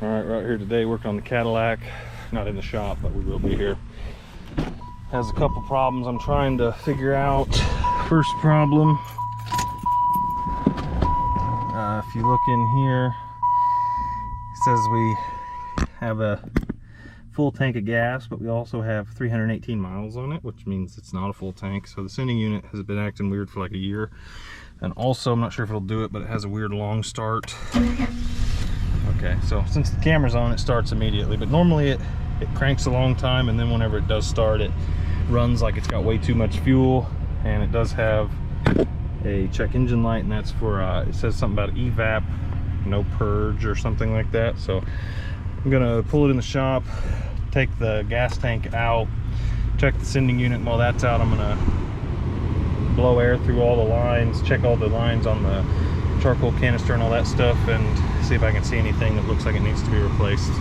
All right, right here today working on the Cadillac. Not in the shop, but we will be here. Has a couple problems I'm trying to figure out. First problem, if you look in here, it says we have a full tank of gas, but we also have 318 miles on it, which means it's not a full tank. So the sending unit has been acting weird for like a year. And also, I'm not sure if it'll do it, but it has a weird long start. Okay, so since the camera's on, it starts immediately, but normally it cranks a long time, and then whenever it does start, it runs like it's got way too much fuel. And it does have a check engine light, and that's for it says something about evap, no purge or something like that. So I'm gonna pull it in the shop, take the gas tank out, check the sending unit, and while that's out, I'm gonna blow air through all the lines, check all the lines on the charcoal canister and all that stuff, and see if I can see anything that looks like it needs to be replaced.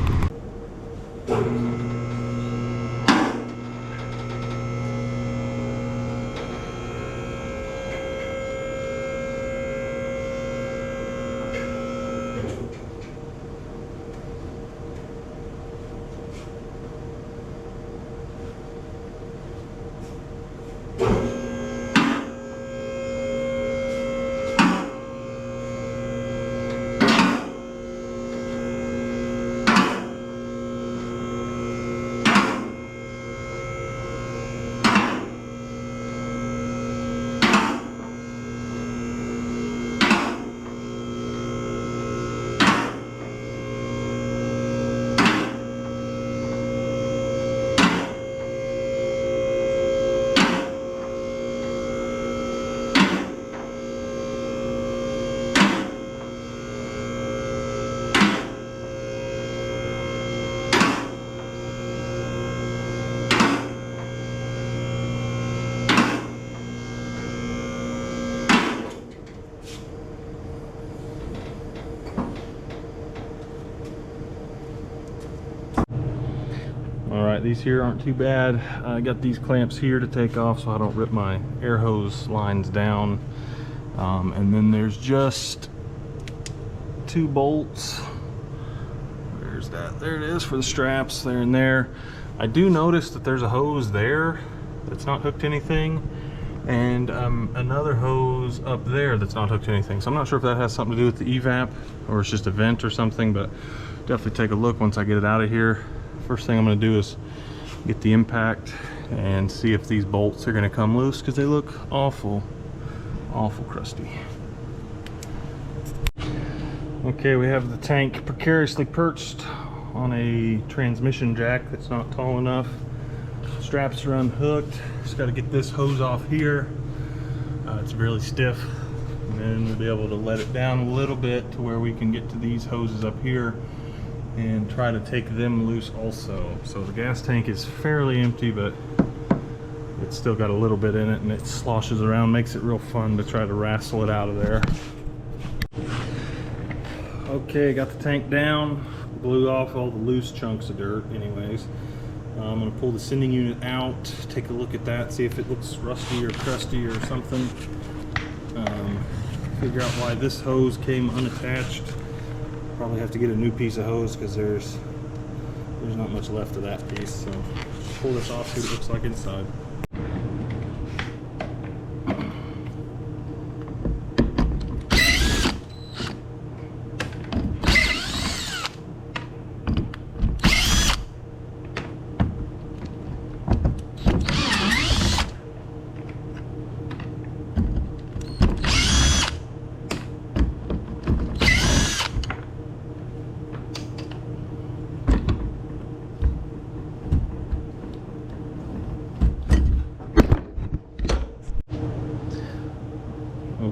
Alright, these here aren't too bad. I got these clamps here to take off so I don't rip my air hose lines down. And then there's just 2 bolts. Where's that? There it is for the straps, there and there. I do notice that there's a hose there that's not hooked to anything, and another hose up there that's not hooked to anything. So I'm not sure if that has something to do with the evap or it's just a vent or something, but definitely take a look once I get it out of here. First thing I'm going to do is get the impact and see if these bolts are going to come loose, because they look awful crusty. Okay, we have the tank precariously perched on a transmission jack that's not tall enough. Straps are unhooked. Just got to get this hose off here. It's really stiff, and then we'll be able to let it down a little bit to where we can get to these hoses up here and try to take them loose also. So the gas tank is fairly empty, but it's still got a little bit in it, and it sloshes around, makes it real fun to try to wrestle it out of there. Okay, got the tank down, blew off all the loose chunks of dirt anyways. I'm gonna pull the sending unit out, take a look at that, see if it looks rusty or crusty or something. Figure out why this hose came unattached. Probably have to get a new piece of hose, because there's not much left of that piece. So pull this off, see what it looks like inside.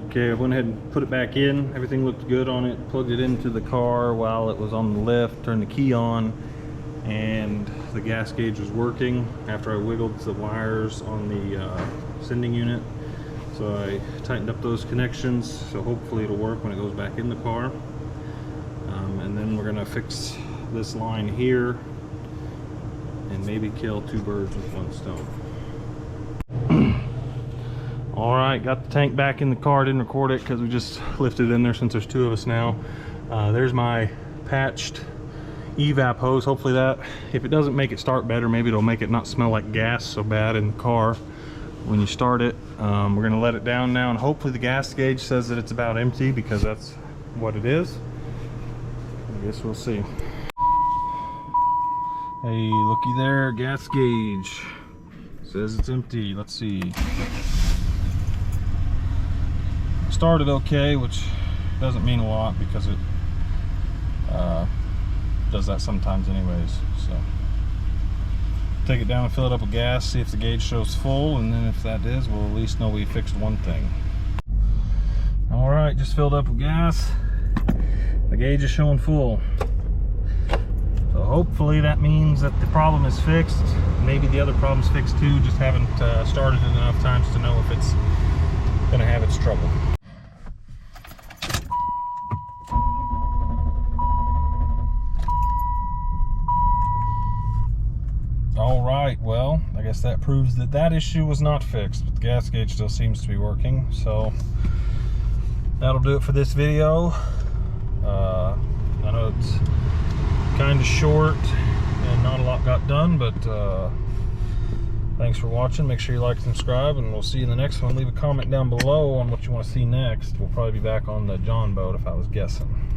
Okay, I went ahead and put it back in. Everything looked good on it. Plugged it into the car while it was on the lift, turned the key on, and the gas gauge was working after I wiggled the wires on the sending unit. So I tightened up those connections, so hopefully it'll work when it goes back in the car. And then we're gonna fix this line here and maybe kill 2 birds with 1 stone. All right, got the tank back in the car. Didn't record it because we just lifted it in there since there's 2 of us now. There's my patched evap hose. Hopefully that, if it doesn't make it start better, maybe it'll make it not smell like gas so bad in the car when you start it. We're gonna let it down now, and hopefully the gas gauge says that it's about empty, because that's what it is. I guess we'll see. Hey, looky there, gas gauge says it's empty. Let's see. Started okay, which doesn't mean a lot because it does that sometimes anyways. So take it down and fill it up with gas, see if the gauge shows full, and then if that is, we'll at least know we fixed one thing. All right, just filled up with gas. The gauge is showing full. So hopefully that means that the problem is fixed. Maybe the other problem's fixed too, just haven't started it enough times to know if it's gonna have its trouble. All right, well, I guess that proves that that issue was not fixed, but the gas gauge still seems to be working. So that'll do it for this video. I know it's kind of short and not a lot got done, but thanks for watching. Make sure you like and subscribe, and we'll see you in the next one. Leave a comment down below on what you want to see next. We'll probably be back on the John boat if I was guessing.